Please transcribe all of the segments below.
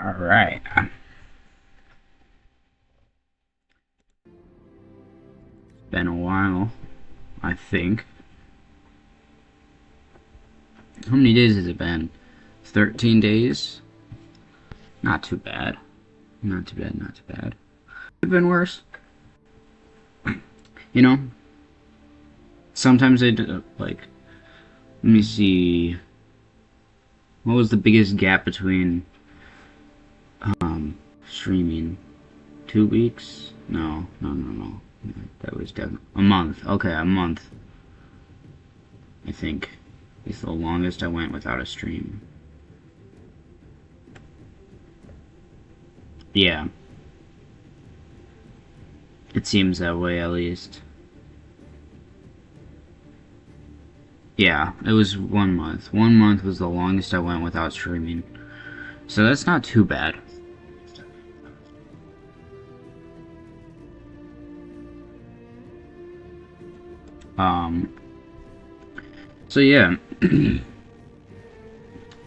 Alright. Been a while, I think. How many days has it been? 13 days? Not too bad. Not too bad, not too bad. Could have been worse. You know, sometimes I do, like, let me see. What was the biggest gap between, streaming? 2 weeks? No. That was definitely a month. Okay, a month. I think is the longest I went without a stream. Yeah. It seems that way, at least. Yeah, it was 1 month. 1 month was the longest I went without streaming. So that's not too bad. So yeah.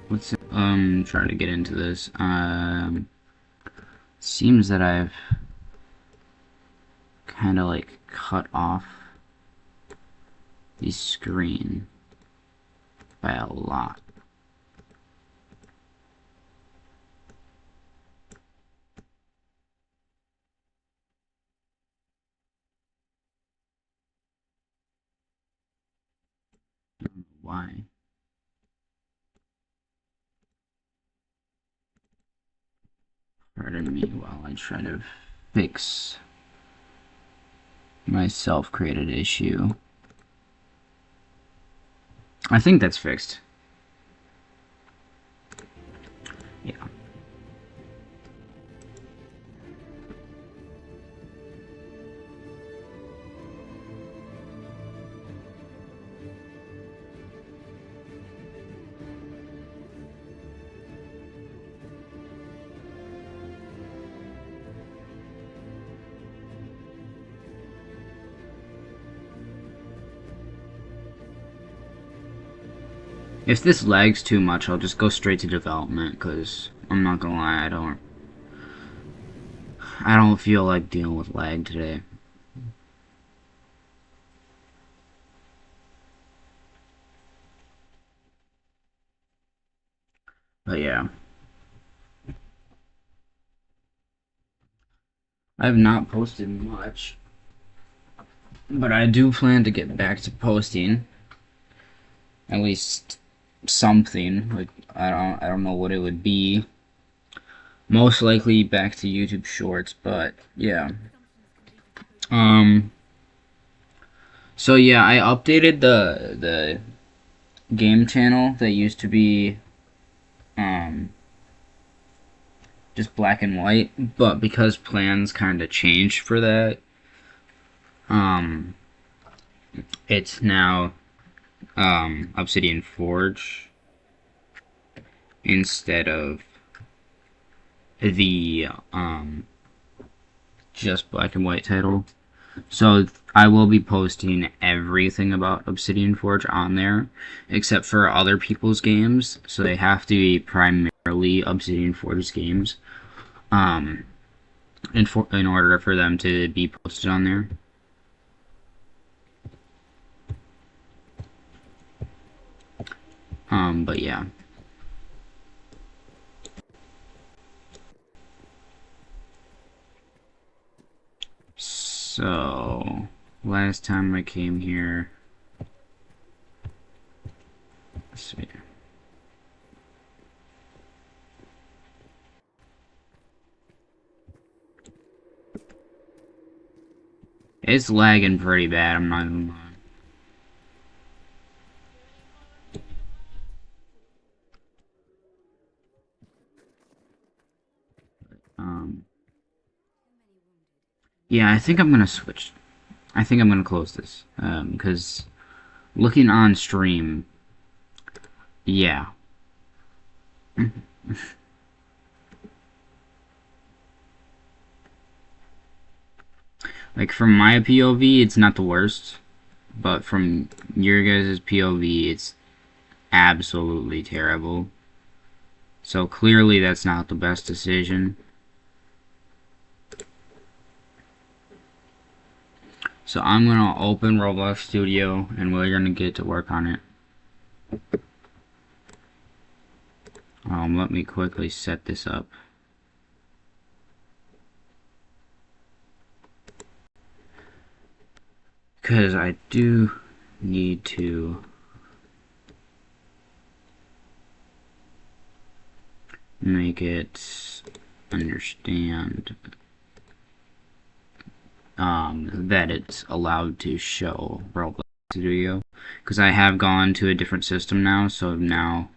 Let's try to get into this. Seems that I've kind of like cut off the screen by a lot. I don't know why. Pardon me while I try to fix my self-created issue. I think that's fixed. Yeah. If this lags too much, I'll just go straight to development, because I'm not gonna lie, I don't feel like dealing with lag today. But yeah. I have not posted much, but I do plan to get back to posting. At least something. Like I don't know what it would be. Most likely back to YouTube Shorts, but yeah. So yeah, I updated the game channel that used to be just black and white, but because plans kind of changed for that, it's now Obsidian Forge instead of the just black and white title. So I will be posting everything about Obsidian Forge on there, except for other people's games. So they have to be primarily Obsidian Forge games, in order for them to be posted on there. But yeah. So, last time I came here, let's see. It's lagging pretty bad, I'm not gonna lie. Yeah, I think I'm gonna switch. I think I'm gonna close this, because looking on stream, yeah. Like, from my POV, it's not the worst, but from your guys' POV, it's absolutely terrible. So clearly that's not the best decision. So I'm going to open Roblox Studio and we're going to get to work on it. Let me quickly set this up. Because I do need to make it understand that it's allowed to show Roblox Studio. Because I have gone to a different system now, so now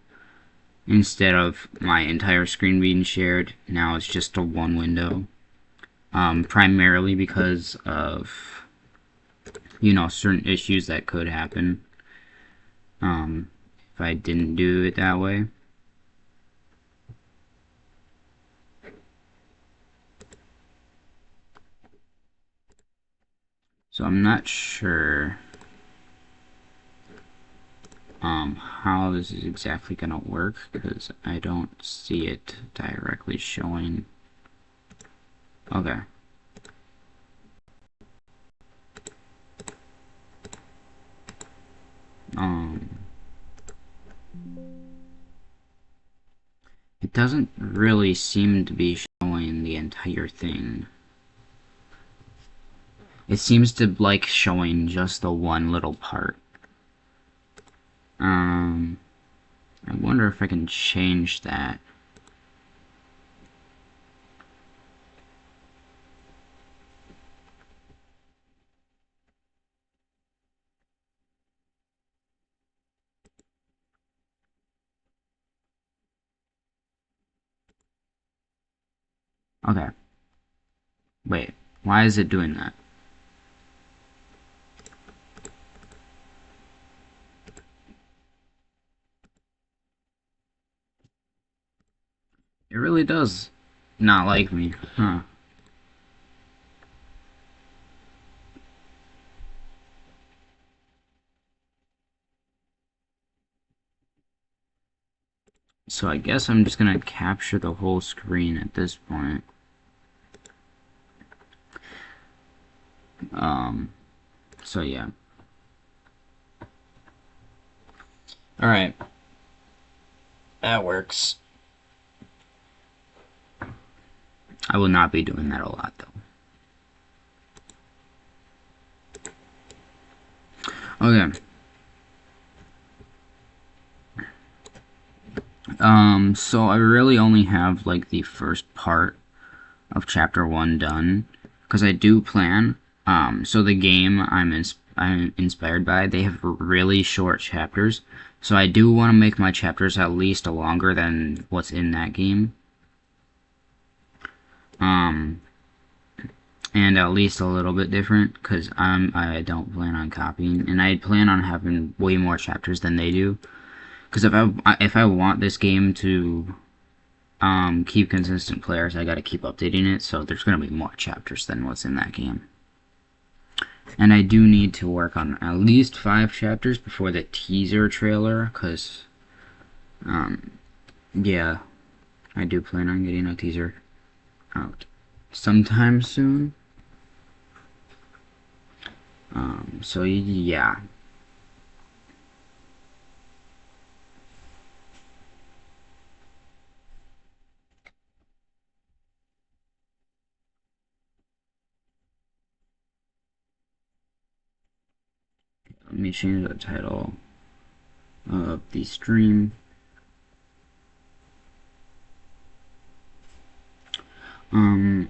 instead of my entire screen being shared, now it's just a one window. Primarily because of, you know, certain issues that could happen if I didn't do it that way. So I'm not sure how this is exactly going to work because I don't see it directly showing. Okay. It doesn't really seem to be showing the entire thing. It seems to like showing just the one little part. I wonder if I can change that. Okay. Wait, why is it doing that? It really does not like me, huh? So I guess I'm just gonna capture the whole screen at this point. So yeah. Alright. That works. I will not be doing that a lot, though. Okay. So I really only have, like, the first part of Chapter 1 done. Because I do plan, so the game I'm inspired by, they have really short chapters. So I do want to make my chapters at least longer than what's in that game. And at least a little bit different, because I don't plan on copying, and I plan on having way more chapters than they do. Because if I want this game to keep consistent players, I gotta keep updating it, so there's gonna be more chapters than what's in that game. And I do need to work on at least 5 chapters before the teaser trailer, because, yeah, I do plan on getting a teaser out sometime soon. So yeah. Let me change the title of the stream.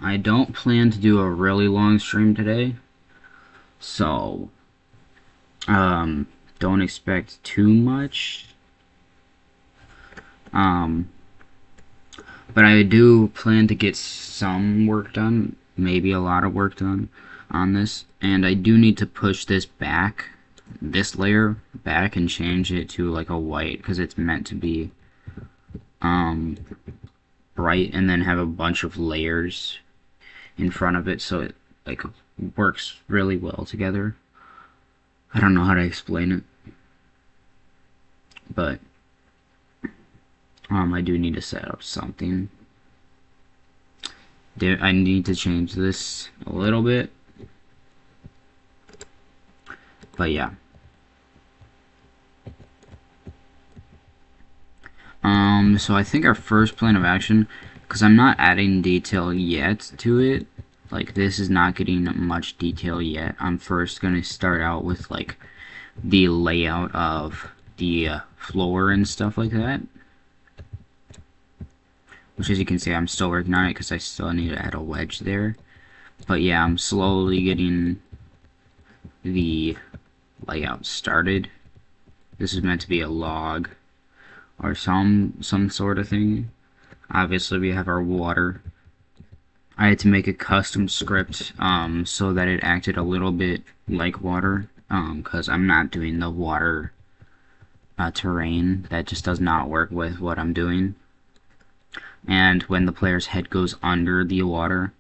I don't plan to do a really long stream today, so don't expect too much. But I do plan to get some work done, maybe a lot of work done on this, and I do need to push this back, this layer back, and change it to like a white, because it's meant to be bright, and then have a bunch of layers in front of it, so it like works really well together. I don't know how to explain it, but I do need to set up something. I need to change this a little bit. But yeah. So I think our first plan of action, because I'm not adding detail yet to it, like this is not getting much detail yet. I'm first going to start out with like the layout of the floor and stuff like that. Which, as you can see, I'm still working on it because I still need to add a wedge there. But yeah, I'm slowly getting the layout started. This is meant to be a log or some sort of thing. Obviously, we have our water. I had to make a custom script so that it acted a little bit like water, because I'm not doing the water terrain. That just does not work with what I'm doing. And when the player's head goes under the water,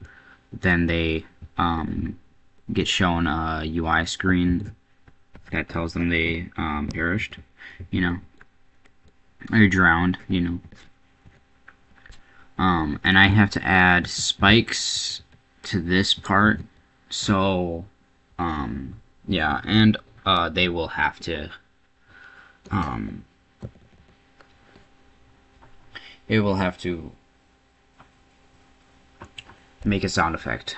then they get shown a UI screen that tells them they perished, you know, or drowned, you know. And I have to add spikes to this part, so yeah, and they will have to make a sound effect.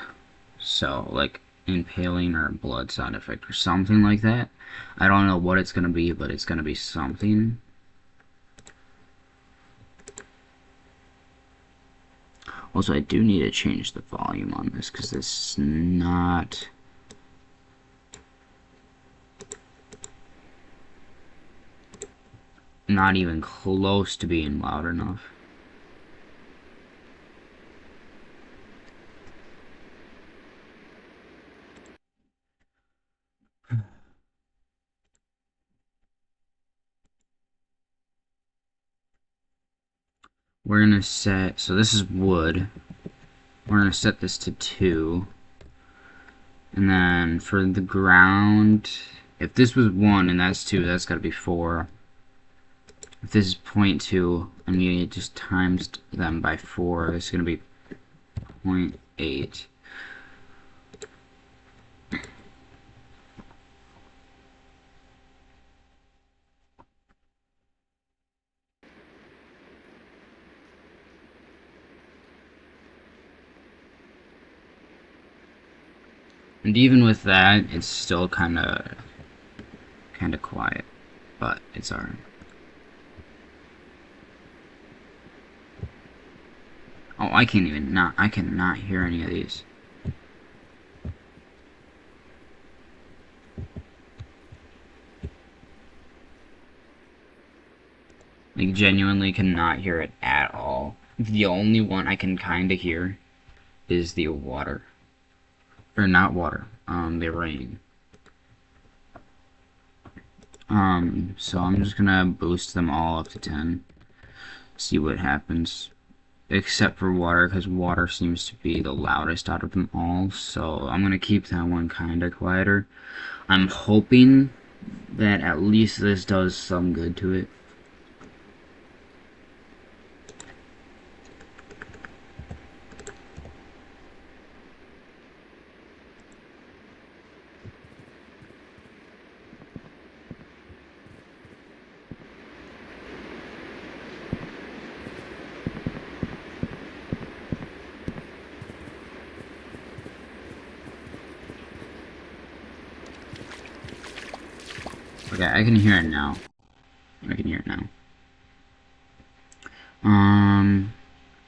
So, like, impaling or blood sound effect or something like that. I don't know what it's gonna be, but it's gonna be something. Also, I do need to change the volume on this, because this is not even close to being loud enough. We're gonna set, so this is wood. We're gonna set this to 2. And then for the ground, if this was 1 and that's 2, that's gotta be 4. If this is 0.2 and we just times them by 4, this is gonna be 0.8. And even with that, it's still kinda quiet, but it's alright. Oh, I cannot hear any of these. Like, genuinely cannot hear it at all. The only one I can kinda hear is the water. Or not water, the rain. So I'm just gonna boost them all up to 10. See what happens. Except for water, because water seems to be the loudest out of them all. So I'm gonna keep that one kinda quieter. I'm hoping that at least this does some good to it. Okay, I can hear it now. I can hear it now.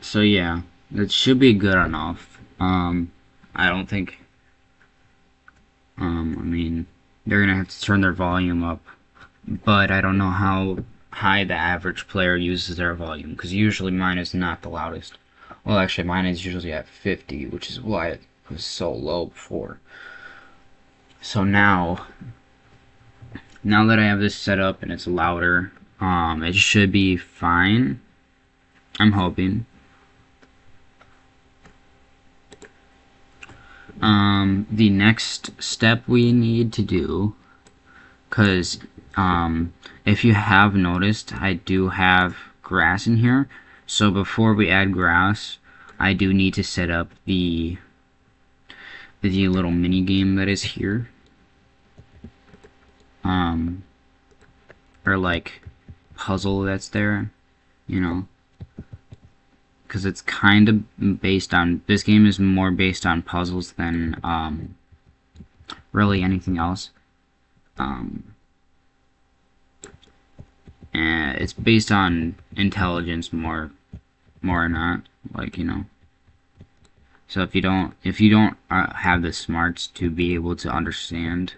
So yeah, it should be good enough. I don't think, I mean, they're gonna have to turn their volume up, but I don't know how high the average player uses their volume, because usually mine is not the loudest. Well, actually, mine is usually at 50, which is why it was so low before. So now that I have this set up and it's louder, it should be fine. I'm hoping. The next step we need to do, because if you have noticed, I do have grass in here. So before we add grass, I do need to set up the little mini game that is here. Or like puzzle that's there, you know, because it's kind of based on, this game is more based on puzzles than really anything else. And it's based on intelligence more or not, like, you know. So if you don't have the smarts to be able to understand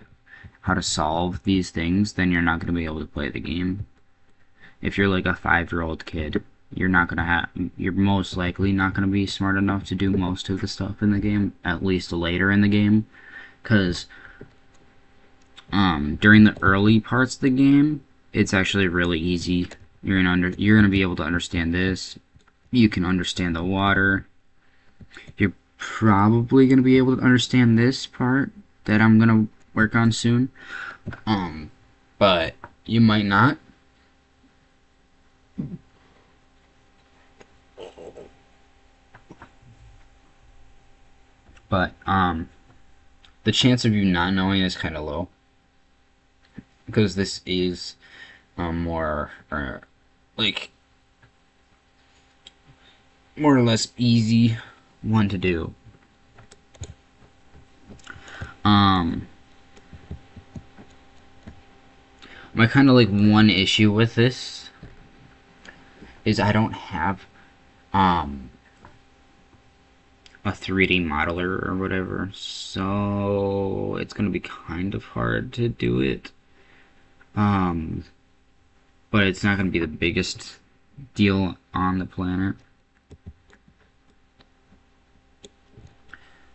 how to solve these things, then you're not going to be able to play the game. If you're like a 5-year-old kid, you're most likely not going to be smart enough to do most of the stuff in the game, at least later in the game, because during the early parts of the game, it's actually really easy. You're gonna be able to understand this. You can understand the water. You're probably gonna be able to understand this part that I'm gonna work on soon. But you might not. But the chance of you not knowing is kind of low, because this is more like more or less easy one to do. My kind of like one issue with this is I don't have a 3D modeler or whatever, so it's gonna be kind of hard to do it. But it's not gonna be the biggest deal on the planet.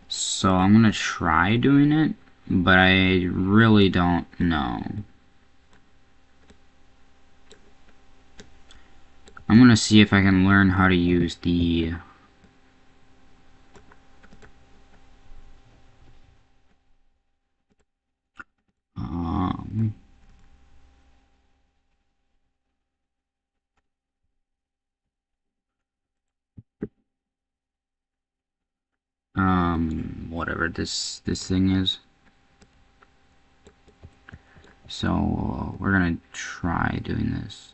So I'm gonna try doing it, but I really don't know. I'm gonna see if I can learn how to use the whatever this thing is. So we're gonna try doing this.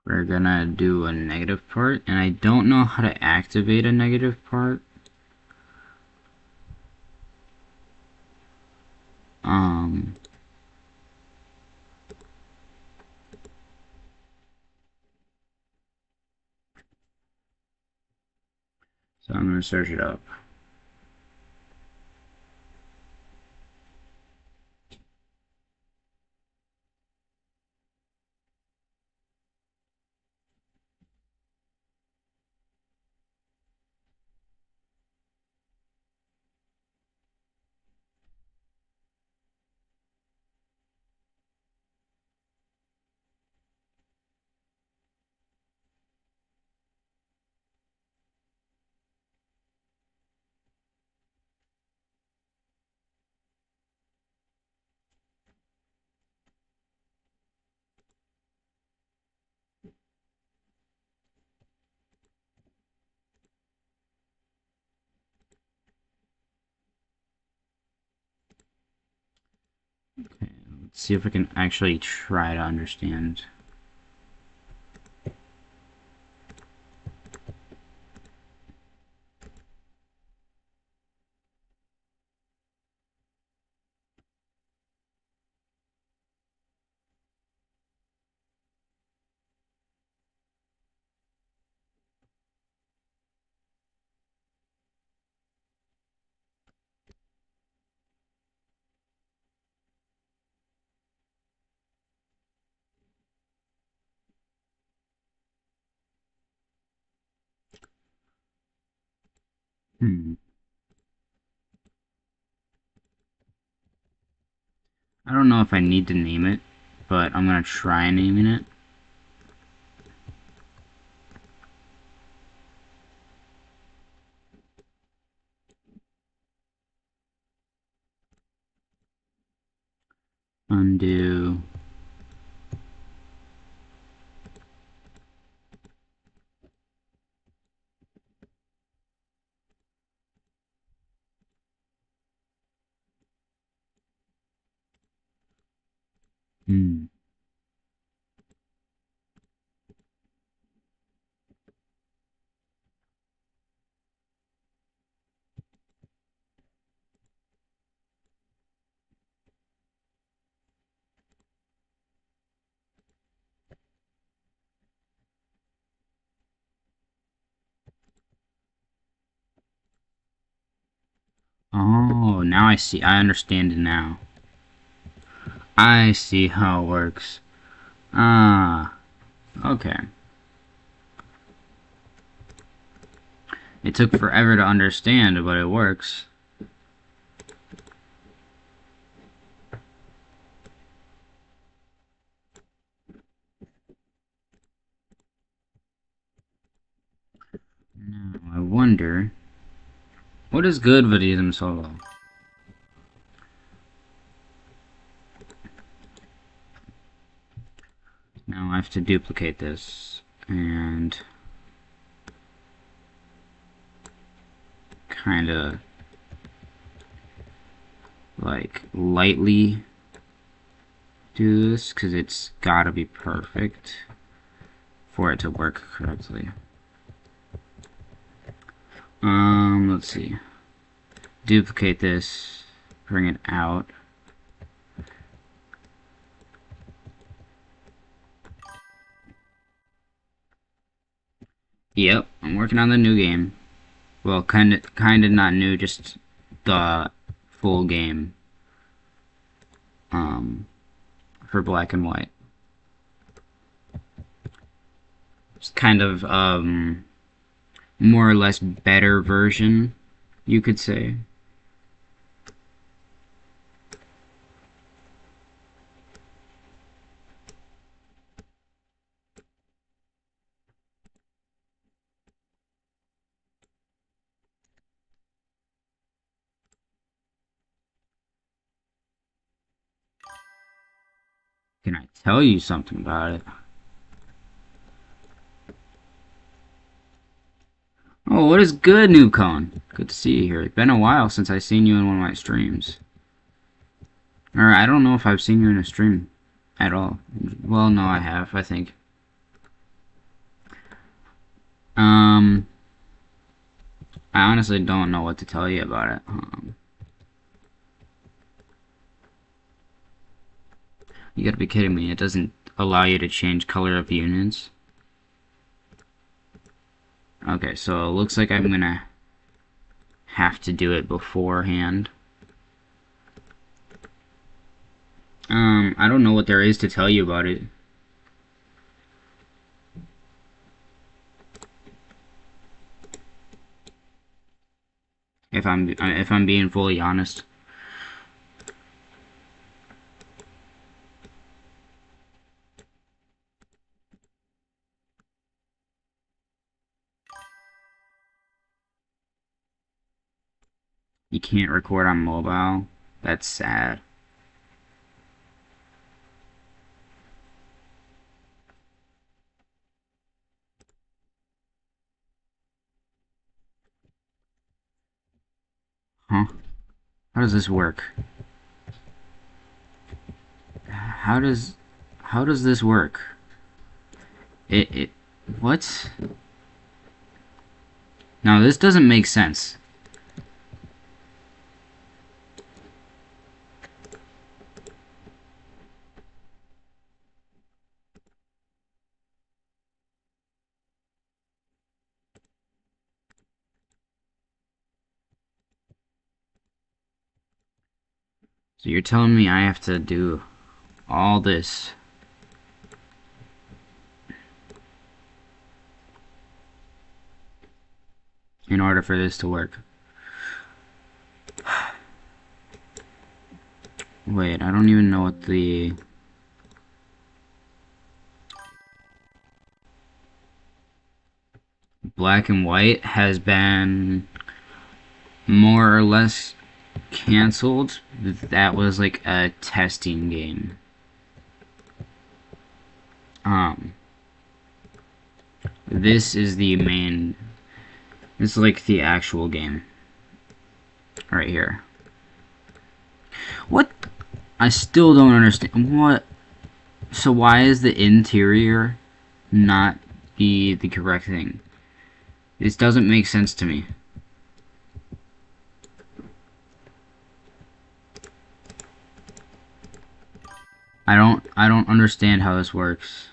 We're gonna do a negative part, and I don't know how to activate a negative part. So I'm gonna search it up. Okay, let's see if I can actually try to understand. I don't know if I need to name it, but I'm gonna try naming it. Undo. Hmm. Oh, now I see. I understand it now. I see how it works. Ah, okay. It took forever to understand, but it works. Now, I wonder, what is good Buddhism solo? Now I have to duplicate this, and kinda, like, lightly do this, because it's gotta be perfect for it to work correctly. Let's see. Duplicate this, bring it out. Yep, I'm working on the new game. Well, kinda not new, just the full game. For black and white. It's kind of, more or less better version, you could say. Can I tell you something about it? Oh, what is good, Noobcon? Good to see you here. It's been a while since I seen you in one of my streams. Or, I don't know if I've seen you in a stream at all. Well, no, I have, I think. Um, I honestly don't know what to tell you about it. You gotta be kidding me. It doesn't allow you to change color of units. Okay, so it looks like I'm gonna have to do it beforehand. I don't know what there is to tell you about it. If I'm being fully honest. You can't record on mobile. That's sad. Huh? How does this work? How does this work? It what? No, this doesn't make sense. So you're telling me I have to do all this in order for this to work? Wait, I don't even know what the... Black and white has been more or less canceled. That was like a testing game. Um, this is the main. This is like the actual game right here. What? I still don't understand. What? So why is the interior not the correct thing? This doesn't make sense to me. I don't understand how this works.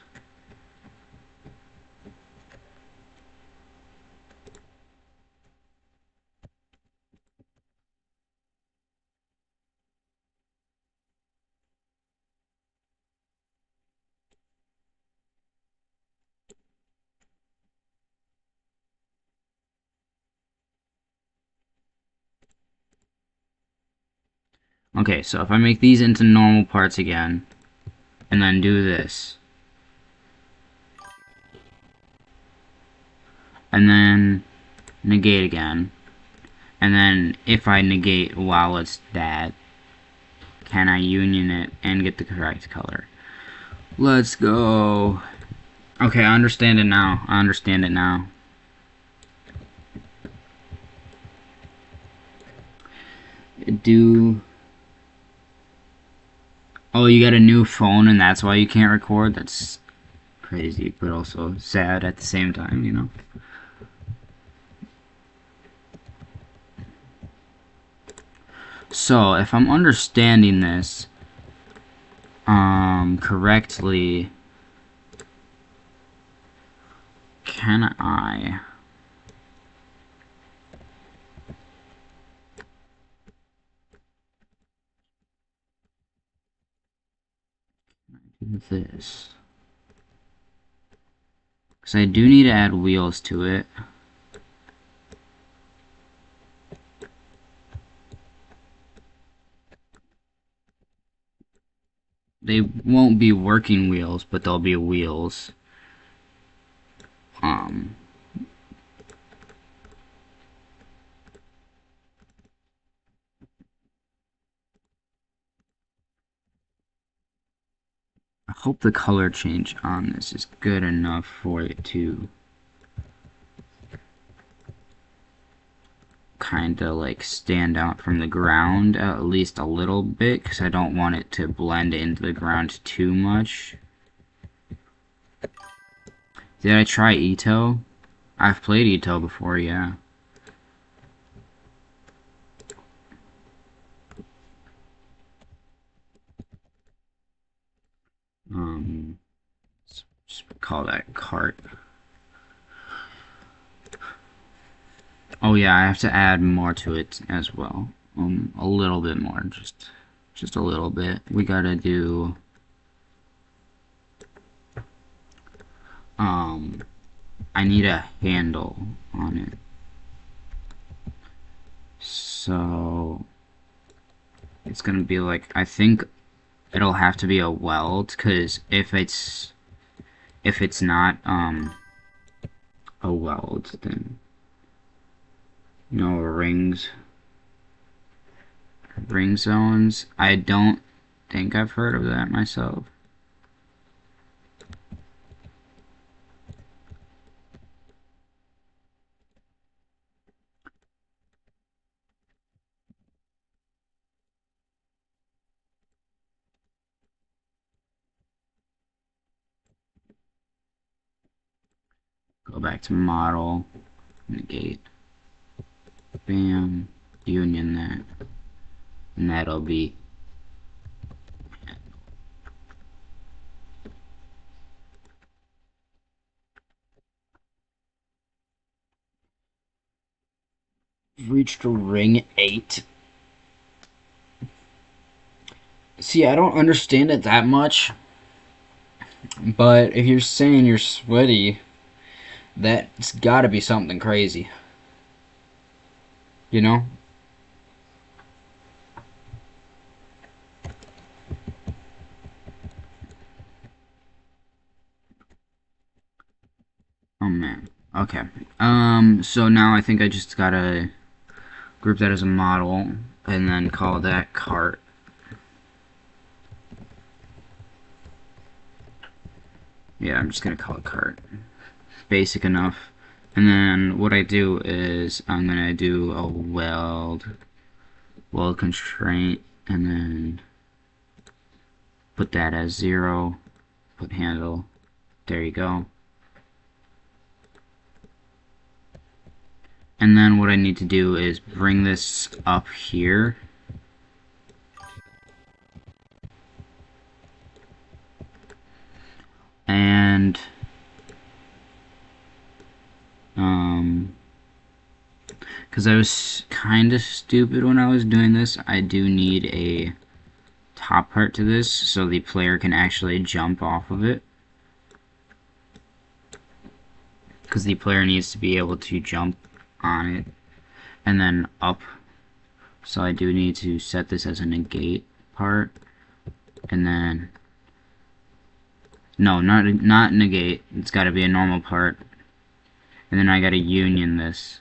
Okay, so if I make these into normal parts again, and then do this, and then negate again, and then if I negate while it's that, can I union it and get the correct color? Let's go. Okay, I understand it now. I understand it now. Do... Oh, you got a new phone and that's why you can't record? That's crazy, but also sad at the same time, you know? So, if I'm understanding this correctly, can I do this? Because I do need to add wheels to it. They won't be working wheels, but they'll be wheels. Um, I hope the color change on this is good enough for it to kind of like stand out from the ground at least a little bit, because I don't want it to blend into the ground too much. Did I try Ito? I've played Ito before, yeah. Let's just call that cart. Oh yeah, I have to add more to it as well. A little bit more, just a little bit. We gotta do I need a handle on it. So it's gonna be like, I think it'll have to be a weld, because if it's not a weld, then you know, ring zones. I don't think I've heard of that myself. Go back to model, negate, bam, union that, and that'll be reached ring 8. See, I don't understand it that much, but if you're saying you're sweaty, that's gotta be something crazy. You know? Oh man. Okay. So now I think I just gotta group that as a model, and then call that cart. Yeah, I'm just gonna call it cart. Basic enough. And then what I do is I'm gonna do a weld constraint, and then put that as 0, put handle, there you go. And then what I need to do is bring this up here. And because I was kind of stupid when I was doing this, I do need a top part to this so the player can actually jump off of it. Because the player needs to be able to jump on it and then up. So I do need to set this as a negate part, and then no, not negate. It's got to be a normal part, and then I got to union this.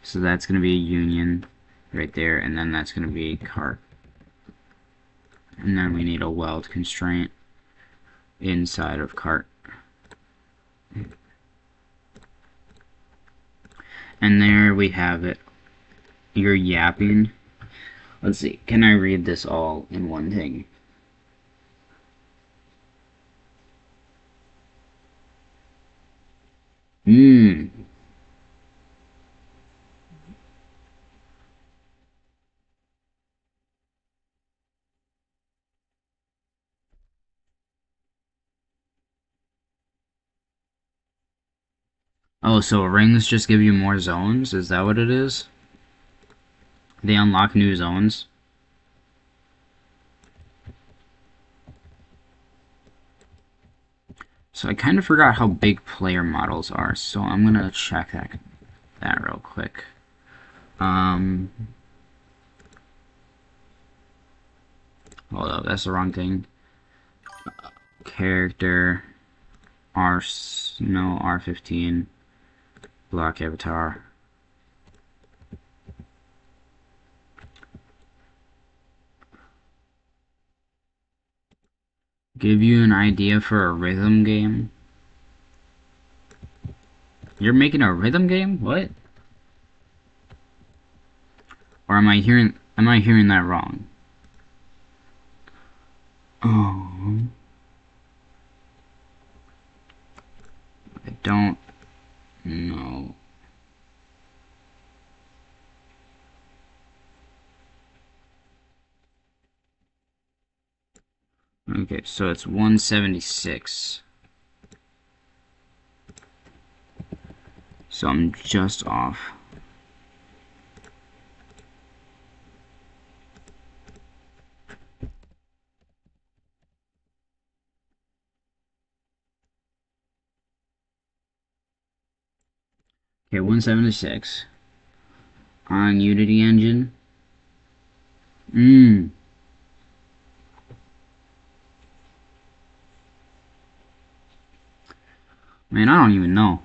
So that's going to be a union right there, and then that's going to be cart. And then we need a weld constraint inside of cart. And there we have it. You're yapping. Let's see, can I read this all in one thing? Oh, so rings just give you more zones? Is that what it is? They unlock new zones? So I kind of forgot how big player models are, so I'm gonna check that real quick. Hold up, that's the wrong thing. Character, R15, block avatar. Give you an idea for a rhythm game? You're making a rhythm game? What? Or am I hearing that wrong? Oh, I don't know. Okay, so it's 176. So I'm just off. Okay, 176 on Unity Engine. Man, I don't even know.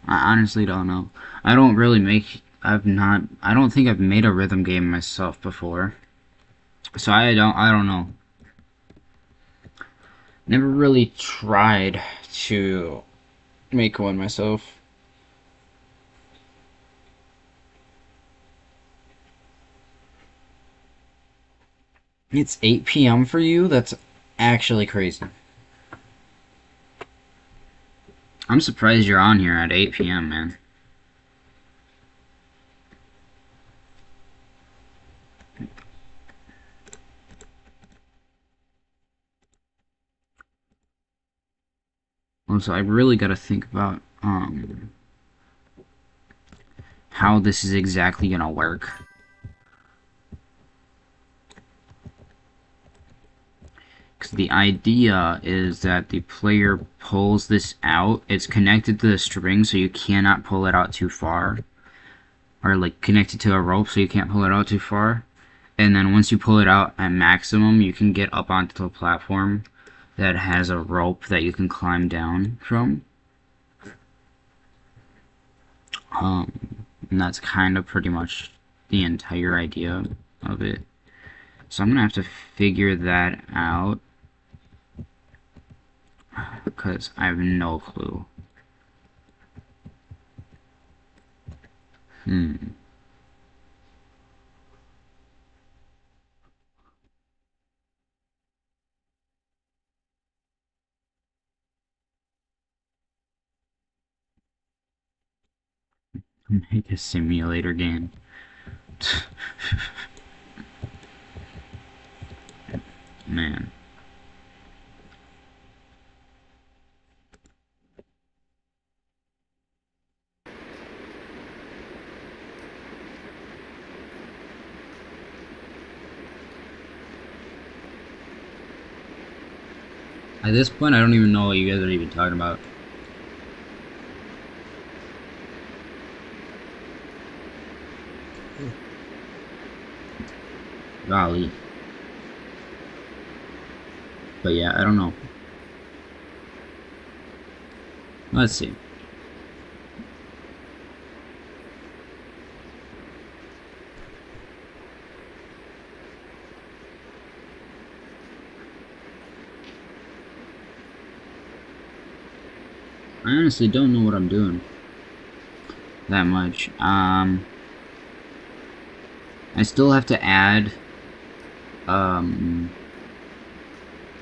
I honestly don't know. I don't really make. I don't think I've made a rhythm game myself before. So I don't know. Never really tried to make one myself. It's 8 p.m. for you? That's actually crazy. I'm surprised you're on here at 8 p.m., man. Also, I really gotta think about, how this is exactly gonna work. Because the idea is that the player pulls this out. It's connected to the string, so you cannot pull it out too far. Or, like, connected to a rope, so you can't pull it out too far. And then once you pull it out at maximum, you can get up onto the platform that has a rope that you can climb down from. and that's kind of pretty much the entire idea of it. So I'm gonna have to figure that out because I have no clue. Make a simulator game. Man. At this point, I don't even know what you guys are even talking about. Golly. But yeah, I don't know. Let's see. I honestly don't know what I'm doing that much. I still have to add,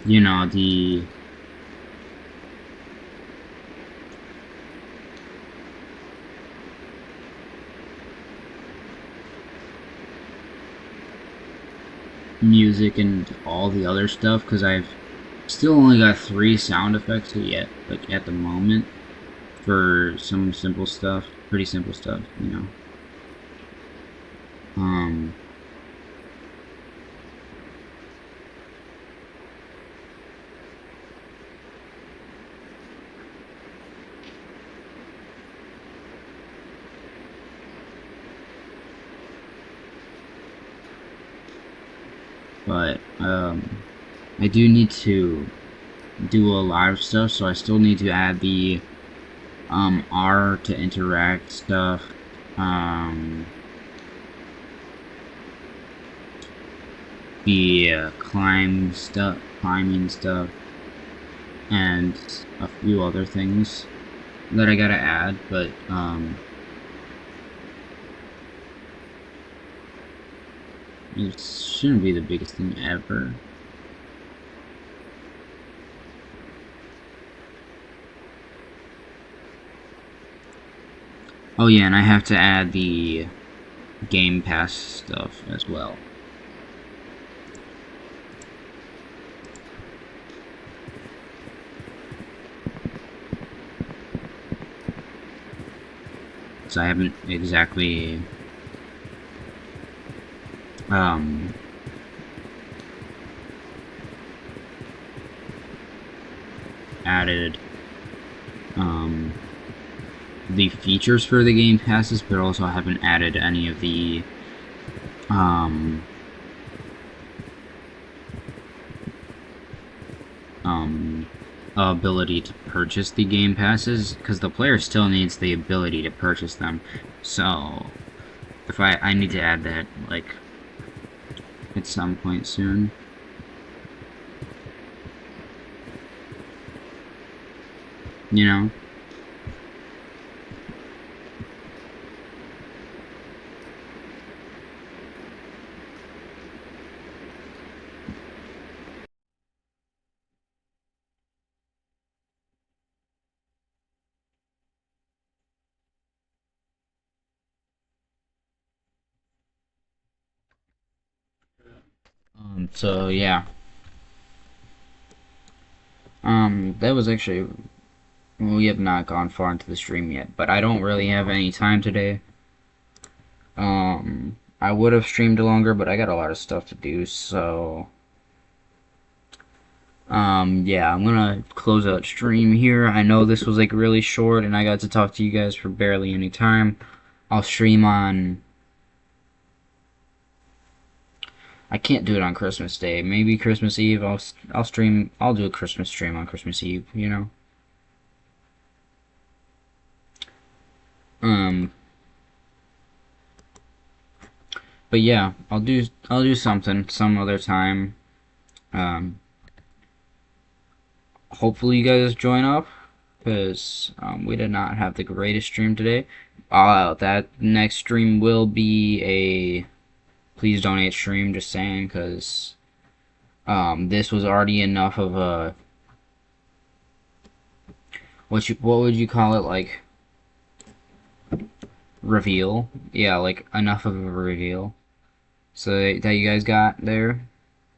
you know, the music and all the other stuff because I've still only got 3 sound effects yet, like at the moment, for some simple stuff, pretty simple stuff, you know. But I do need to do a lot of stuff, so I still need to add the R to interact stuff, the climbing stuff, and a few other things that I gotta add, but it shouldn't be the biggest thing ever. Oh yeah, and I have to add the Game Pass stuff as well. So I haven't exactly added the features for the Game Passes, but also haven't added any of the ability to purchase the Game Passes, because the player still needs the ability to purchase them. So if I need to add that, like, at some point soon. You know? So yeah. That was actually, we have not gone far into the stream yet, but I don't really have any time today. I would have streamed longer, but I got a lot of stuff to do, so yeah, I'm gonna close out stream here. I know this was like really short and I got to talk to you guys for barely any time. I'll stream on, I can't do it on Christmas Day. Maybe Christmas Eve. I'll stream. I'll do a Christmas stream on Christmas Eve. You know. Um. But yeah, I'll do something some other time. Um, Hopefully you guys join up, because we did not have the greatest stream today. That next stream will be a please donate stream, just saying, because this was already enough of a, what would you call it, like, reveal? Yeah, like, enough of a reveal, so that you guys got there.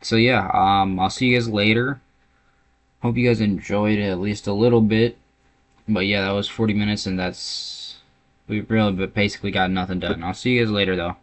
So yeah, I'll see you guys later. Hope you guys enjoyed it at least a little bit. But yeah, that was 40 minutes, and we really basically got nothing done. I'll see you guys later, though.